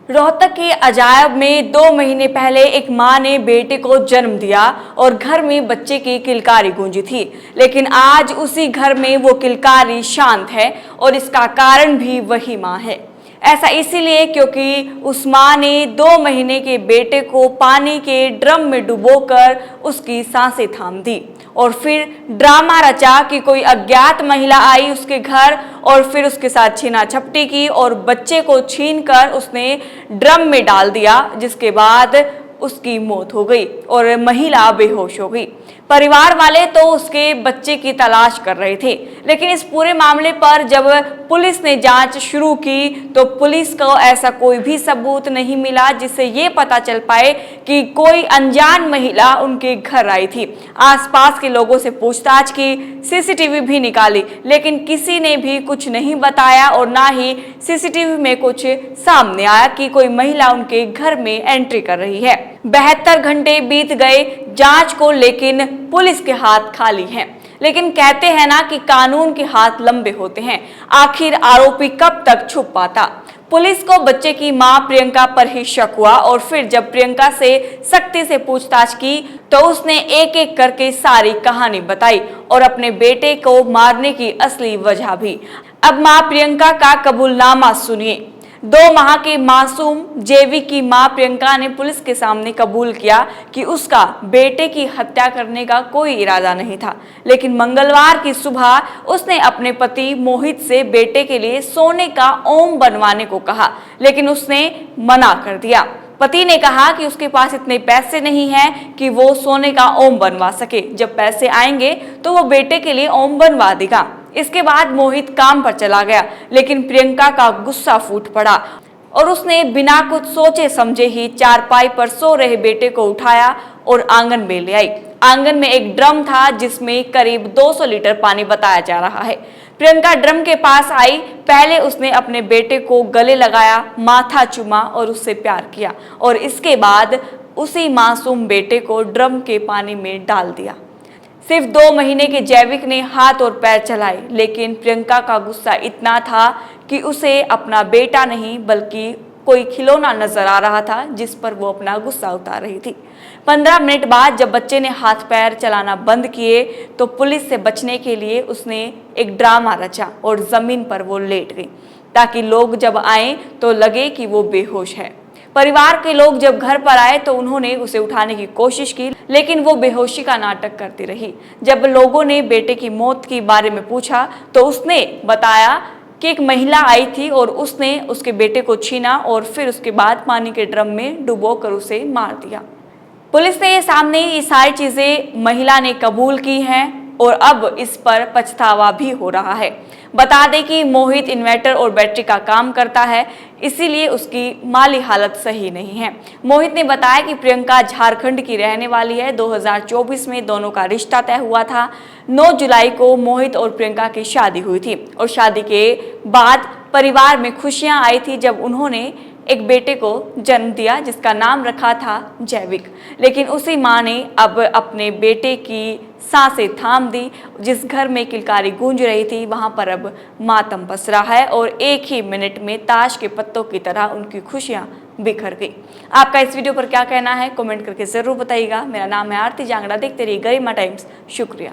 रोहतक के अजायब में 2 महीने पहले एक मां ने बेटे को जन्म दिया और घर में बच्चे की किलकारी गूंजी थी, लेकिन आज उसी घर में वो किलकारी शांत है और इसका कारण भी वही मां है। ऐसा इसीलिए क्योंकि उस मां ने 2 महीने के बेटे को पानी के ड्रम में डुबोकर उसकी सांसें थाम दी और फिर ड्रामा रचा कि कोई अज्ञात महिला आई उसके घर और फिर उसके साथ छीना झपटी की और बच्चे को छीनकर उसने ड्रम में डाल दिया, जिसके बाद उसकी मौत हो गई और महिला बेहोश हो गई। परिवार वाले तो उसके बच्चे की तलाश कर रहे थे, लेकिन इस पूरे मामले पर जब पुलिस ने जांच शुरू की तो पुलिस को ऐसा कोई भी सबूत नहीं मिला जिससे ये पता चल पाए कि कोई अनजान महिला उनके घर आई थी। आसपास के लोगों से पूछताछ की, सीसीटीवी भी निकाली, लेकिन किसी ने भी कुछ नहीं बताया और ना ही सीसीटीवी में कुछ सामने आया कि कोई महिला उनके घर में एंट्री कर रही है। 72 घंटे बीत गए जांच को, लेकिन पुलिस के हाथ खाली हैं। लेकिन कहते हैं ना कि कानून के हाथ लंबे होते हैं, आखिर आरोपी कब तक छुप पाता। पुलिस को बच्चे की मां प्रियंका पर ही शक हुआ और फिर जब प्रियंका से सख्ती से पूछताछ की तो उसने एक एक करके सारी कहानी बताई और अपने बेटे को मारने की असली वजह भी। अब मां प्रियंका का कबूलनामा सुनिए। 2 माह के मासूम जैविक की मां प्रियंका ने पुलिस के सामने कबूल किया कि उसका बेटे की हत्या करने का कोई इरादा नहीं था, लेकिन मंगलवार की सुबह उसने अपने पति मोहित से बेटे के लिए सोने का ओम बनवाने को कहा, लेकिन उसने मना कर दिया। पति ने कहा कि उसके पास इतने पैसे नहीं हैं कि वो सोने का ओम बनवा सके, जब पैसे आएंगे तो वो बेटे के लिए ओम बनवा देगा। इसके बाद मोहित काम पर चला गया, लेकिन प्रियंका का गुस्सा फूट पड़ा और उसने बिना कुछ सोचे समझे ही चारपाई पर सो रहे बेटे को उठाया और आंगन में ले आई। आंगन में एक ड्रम था जिसमें करीब 200 लीटर पानी बताया जा रहा है। प्रियंका ड्रम के पास आई। पहले उसने अपने बेटे को गले लगाया, माथा चूमा और उससे प्यार किया और इसके बाद उसी मासूम बेटे को ड्रम के पानी में डाल दिया। सिर्फ 2 महीने के जैविक ने हाथ और पैर चलाए, लेकिन प्रियंका का गुस्सा इतना था कि उसे अपना बेटा नहीं बल्कि कोई खिलौना नजर आ रहा था जिस पर वो अपना गुस्सा उतार रही थी। 15 मिनट बाद जब बच्चे ने हाथ पैर चलाना बंद किए तो पुलिस से बचने के लिए उसने एक ड्रामा रचा और जमीन पर वो लेट गई ताकि लोग जब आए तो लगे कि वो बेहोश है। परिवार के लोग जब घर पर आए तो उन्होंने उसे उठाने की कोशिश की, लेकिन वो बेहोशी का नाटक करती रही। जब लोगों ने बेटे की मौत के बारे में पूछा तो उसने बताया कि एक महिला आई थी और उसने उसके बेटे को छीना और फिर उसके बाद पानी के ड्रम में डुबोकर उसे मार दिया। पुलिस ने सामने ये सारी चीजें महिला ने कबूल की हैं और अब इस पर पछतावा भी हो रहा है। बता दें कि मोहित इन्वर्टर और बैटरी का काम करता है, इसीलिए उसकी माली हालत सही नहीं है। मोहित ने बताया कि प्रियंका झारखंड की रहने वाली है। 2024 में दोनों का रिश्ता तय हुआ था। 9 जुलाई को मोहित और प्रियंका की शादी हुई थी और शादी के बाद परिवार में खुशियां आई थी जब उन्होंने एक बेटे को जन्म दिया जिसका नाम रखा था जैविक। लेकिन उसी मां ने अब अपने बेटे की सांसें थाम दी। जिस घर में किलकारी गूंज रही थी वहां पर अब मातम पसरा है और एक ही मिनट में ताश के पत्तों की तरह उनकी खुशियां बिखर गई। आपका इस वीडियो पर क्या कहना है कमेंट करके जरूर बताइएगा। मेरा नाम है आरती जांगड़ा। देखते रहिए गरिमा टाइम्स। शुक्रिया।